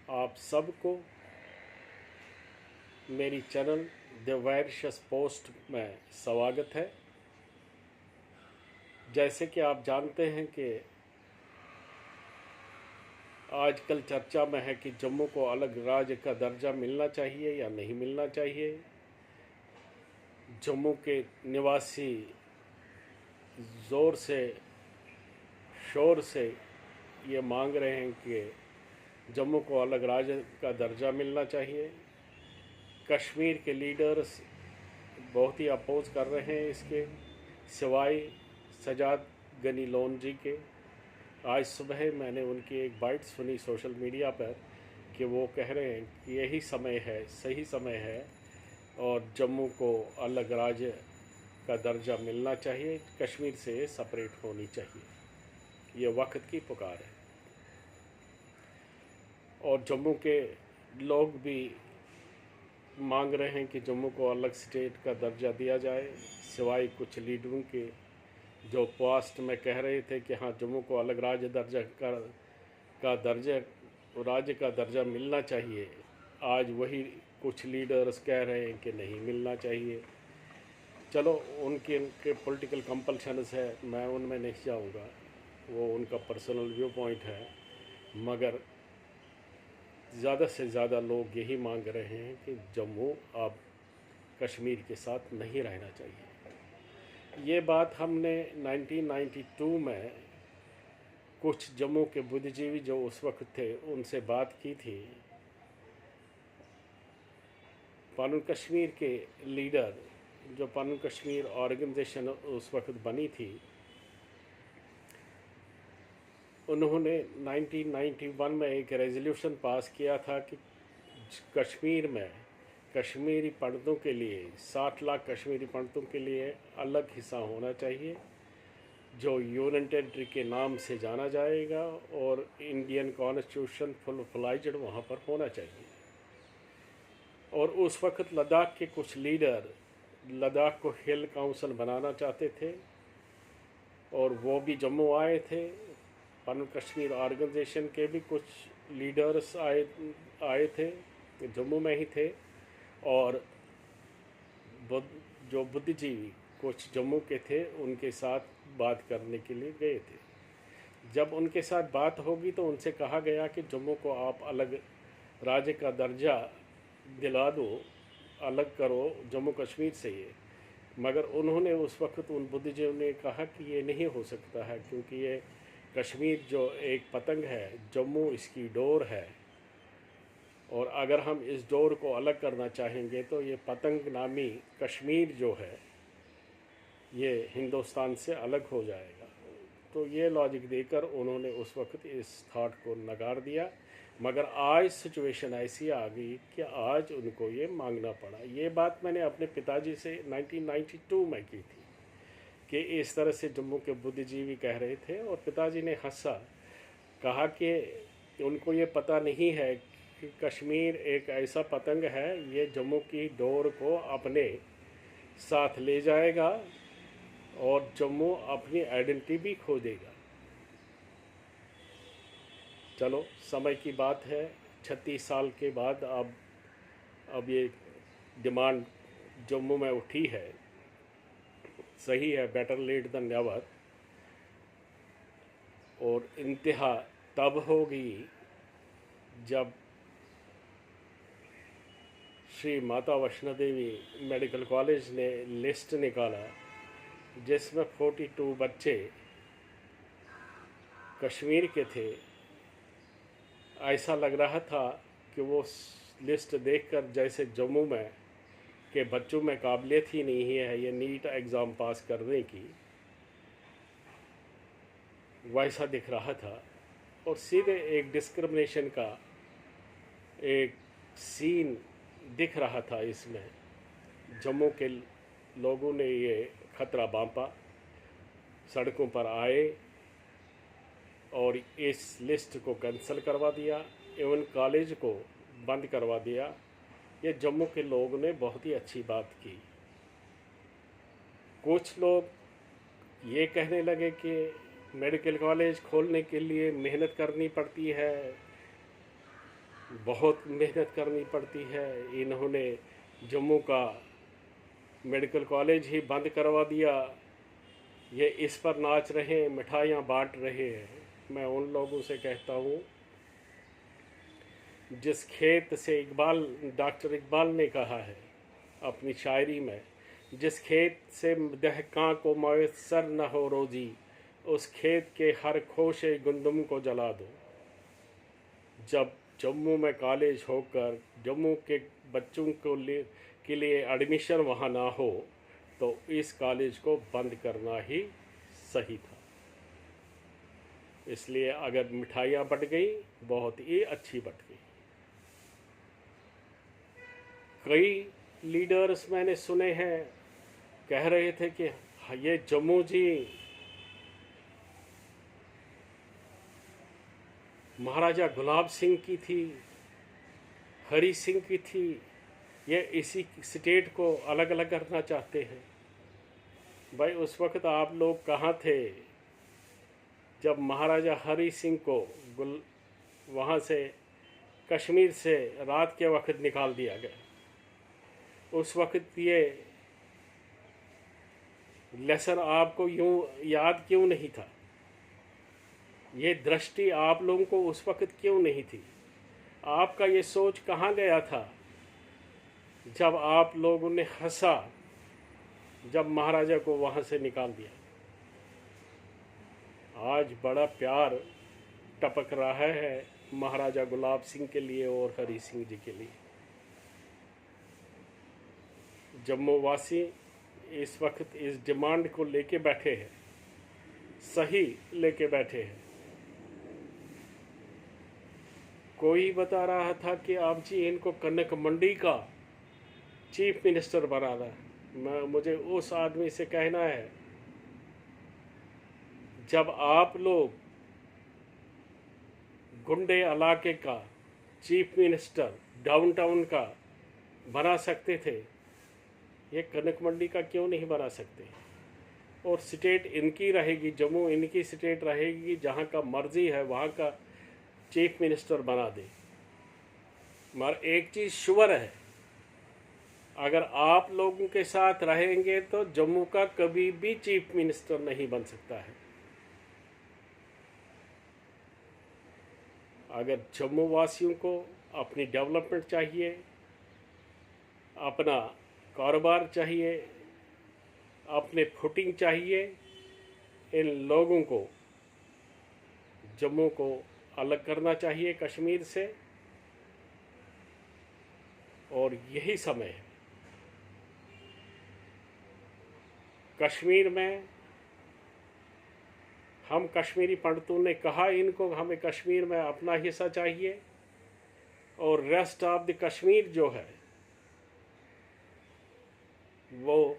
आप सबको मेरी चैनल द वायरशस पोस्ट में स्वागत है। जैसे कि आप जानते हैं कि आजकल चर्चा में है कि जम्मू को अलग राज्य का दर्जा मिलना चाहिए या नहीं मिलना चाहिए। जम्मू के निवासी ज़ोर से शोर से ये मांग रहे हैं कि जम्मू को अलग राज्य का दर्जा मिलना चाहिए। कश्मीर के लीडर्स बहुत ही अपोज कर रहे हैं इसके, सिवाय सजाद गनी लोन जी के। आज सुबह मैंने उनकी एक बाइट सुनी सोशल मीडिया पर कि वो कह रहे हैं कि यही समय है, सही समय है और जम्मू को अलग राज्य का दर्जा मिलना चाहिए, कश्मीर से सेपरेट होनी चाहिए। ये वक्त की पुकार है और जम्मू के लोग भी मांग रहे हैं कि जम्मू को अलग स्टेट का दर्जा दिया जाए, सिवाय कुछ लीडरों के जो पास्ट में कह रहे थे कि हाँ जम्मू को अलग राज्य का दर्जा मिलना चाहिए। आज वही कुछ लीडर्स कह रहे हैं कि नहीं मिलना चाहिए। चलो उनके पॉलिटिकल कंपल्शंस है, मैं उनमें नहीं जाऊंगा, वो उनका पर्सनल व्यू पॉइंट है। मगर ज़्यादा से ज़्यादा लोग यही मांग रहे हैं कि जम्मू अब कश्मीर के साथ नहीं रहना चाहिए। ये बात हमने 1992 में कुछ जम्मू के बुद्धिजीवी जो उस वक्त थे उनसे बात की थी। पानुन कश्मीर के लीडर जो पानुन कश्मीर ऑर्गेनाइजेशन उस वक्त बनी थी, उन्होंने 1991 में एक रेजोल्यूशन पास किया था कि कश्मीर में कश्मीरी पंडितों के लिए 60 लाख कश्मीरी पंडितों के लिए अलग हिस्सा होना चाहिए जो यूनियन टेरिटरी के नाम से जाना जाएगा और इंडियन कॉन्स्टिट्यूशन फुल फ्लाइज्ड वहाँ पर होना चाहिए। और उस वक्त लद्दाख के कुछ लीडर लद्दाख को हिल काउंसिल बनाना चाहते थे और वो भी जम्मू आए थे। पानुन कश्मीर ऑर्गेनाइजेशन के भी कुछ लीडर्स आए थे, जम्मू में ही थे। और जो बुद्धिजीवी कुछ जम्मू के थे उनके साथ बात करने के लिए गए थे। जब उनके साथ बात होगी तो उनसे कहा गया कि जम्मू को आप अलग राज्य का दर्जा दिला दो, अलग करो जम्मू कश्मीर से ये। मगर उन्होंने उस वक्त उन बुद्धिजीवियों ने कहा कि ये नहीं हो सकता है, क्योंकि ये कश्मीर जो एक पतंग है, जम्मू इसकी डोर है और अगर हम इस डोर को अलग करना चाहेंगे तो ये पतंग नामी कश्मीर जो है ये हिंदुस्तान से अलग हो जाएगा। तो ये लॉजिक देकर उन्होंने उस वक्त इस थॉट को नकार दिया। मगर आज सिचुएशन ऐसी आ गई कि आज उनको ये मांगना पड़ा। ये बात मैंने अपने पिताजी से 1992 में की थी कि इस तरह से जम्मू के बुद्धिजीवी कह रहे थे और पिताजी ने हंसा, कहा कि उनको ये पता नहीं है कि कश्मीर एक ऐसा पतंग है, ये जम्मू की डोर को अपने साथ ले जाएगा और जम्मू अपनी आइडेंटिटी भी खो देगा। चलो समय की बात है, 36 साल के बाद अब ये डिमांड जम्मू में उठी है। सही है, बेटर लेट देन नेवर। और इंतहा तब होगी जब श्री माता वैष्णो देवी मेडिकल कॉलेज ने लिस्ट निकाला जिसमें 42 बच्चे कश्मीर के थे। ऐसा लग रहा था कि वो लिस्ट देखकर जैसे जम्मू में के बच्चों में काबिलियत ही नहीं है ये नीट एग्ज़ाम पास करने की, वैसा दिख रहा था। और सीधे एक डिस्क्रिमिनेशन का एक सीन दिख रहा था इसमें। जम्मू के लोगों ने ये खतरा बांपा, सड़कों पर आए और इस लिस्ट को कैंसिल करवा दिया, एवं कॉलेज को बंद करवा दिया। ये जम्मू के लोगों ने बहुत ही अच्छी बात की। कुछ लोग ये कहने लगे कि मेडिकल कॉलेज खोलने के लिए मेहनत करनी पड़ती है, बहुत मेहनत करनी पड़ती है। इन्होंने जम्मू का मेडिकल कॉलेज ही बंद करवा दिया। ये इस पर नाच रहे हैं, मिठाइयाँ बांट रहे हैं। मैं उन लोगों से कहता हूँ, जिस खेत से डॉक्टर इकबाल ने कहा है अपनी शायरी में, जिस खेत से दहकां को मयसर न हो रोजी, उस खेत के हर खोशे गुंदुम को जला दो। जब जम्मू में कॉलेज होकर जम्मू के बच्चों के लिए एडमिशन वहाँ ना हो, तो इस कॉलेज को बंद करना ही सही था। इसलिए अगर मिठाइयाँ बट गई, बहुत ही अच्छी बट गई। कई लीडर्स मैंने सुने हैं कह रहे थे कि ये जम्मू जी महाराजा गुलाब सिंह की थी, हरी सिंह की थी, ये इसी स्टेट को अलग अलग करना चाहते हैं। भाई उस वक्त आप लोग कहाँ थे जब महाराजा हरी सिंह को वहाँ से कश्मीर से रात के वक्त निकाल दिया गया? उस वक्त ये लेसन आपको यूँ याद क्यों नहीं था? ये दृष्टि आप लोगों को उस वक्त क्यों नहीं थी? आपका ये सोच कहाँ गया था जब आप लोगों ने हंसा जब महाराजा को वहाँ से निकाल दिया? आज बड़ा प्यार टपक रहा है महाराजा गुलाब सिंह के लिए और हरी सिंह जी के लिए। जम्मू वासी इस वक्त इस डिमांड को लेके बैठे हैं, सही लेके बैठे हैं। कोई बता रहा था कि आप जी इनको कनक मंडी का चीफ मिनिस्टर बनाना है। मुझे उस आदमी से कहना है, जब आप लोग गुंडे इलाके का चीफ मिनिस्टर डाउनटाउन का बना सकते थे, ये कनक मंडी का क्यों नहीं बना सकते? और स्टेट इनकी रहेगी, जम्मू इनकी स्टेट रहेगी, जहाँ का मर्जी है वहाँ का चीफ मिनिस्टर बना दे। मगर एक चीज़ श्योर है, अगर आप लोगों के साथ रहेंगे तो जम्मू का कभी भी चीफ मिनिस्टर नहीं बन सकता है। अगर जम्मू वासियों को अपनी डेवलपमेंट चाहिए, अपना कारोबार चाहिए, अपने फुटिंग चाहिए, इन लोगों को जम्मू को अलग करना चाहिए कश्मीर से। और यही समय है। कश्मीर में हम कश्मीरी पंडितों ने कहा इनको हमें कश्मीर में अपना हिस्सा चाहिए, और रेस्ट ऑफ द कश्मीर जो है वो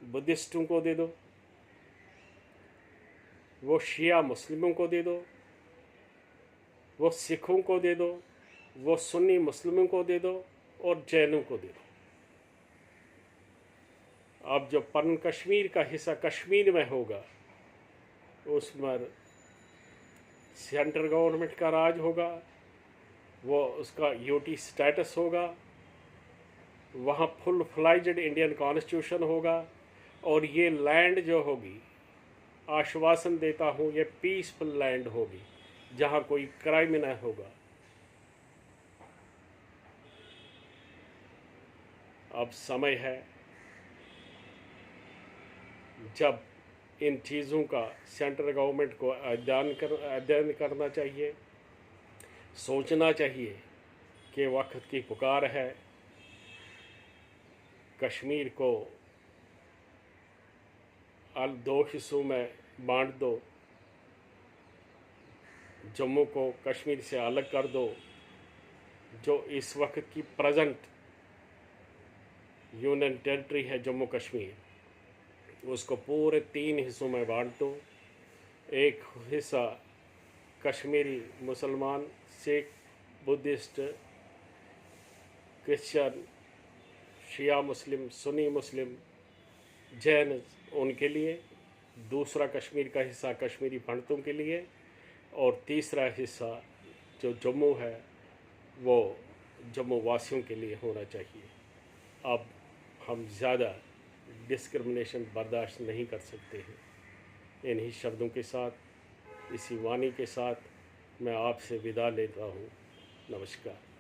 बुद्धिस्टों को दे दो, वो शिया मुस्लिमों को दे दो, वो सिखों को दे दो, वो सुन्नी मुस्लिमों को दे दो, और जैनों को दे दो। अब जो पन कश्मीर का हिस्सा कश्मीर में होगा, उसमें सेंट्रल गवर्नमेंट का राज होगा, वो उसका यूटी स्टेटस होगा, वहाँ फुल फ्लाइज्ड इंडियन कॉन्स्टिट्यूशन होगा, और ये लैंड जो होगी, आश्वासन देता हूँ, ये पीसफुल लैंड होगी जहाँ कोई क्राइम न होगा। अब समय है जब इन चीज़ों का सेंट्रल गवर्नमेंट को अध्ययन करना चाहिए, सोचना चाहिए कि वक्त की पुकार है। कश्मीर को दो हिस्सों में बांट दो, जम्मू को कश्मीर से अलग कर दो। जो इस वक्त की प्रेजेंट यूनियन टेरिटरी है जम्मू कश्मीर, उसको पूरे 3 हिस्सों में बांट दो। एक हिस्सा कश्मीरी मुसलमान, सिख, बुद्धिस्ट, क्रिश्चियन, शिया मुस्लिम, सुन्नी मुस्लिम, जैन उनके लिए। दूसरा कश्मीर का हिस्सा कश्मीरी पंडितों के लिए, और तीसरा हिस्सा जो जम्मू है वो जम्मू वासियों के लिए होना चाहिए। अब हम ज़्यादा डिस्क्रिमिनेशन बर्दाश्त नहीं कर सकते हैं। इन्हीं शब्दों के साथ, इसी वाणी के साथ मैं आपसे विदा लेता हूँ। नमस्कार।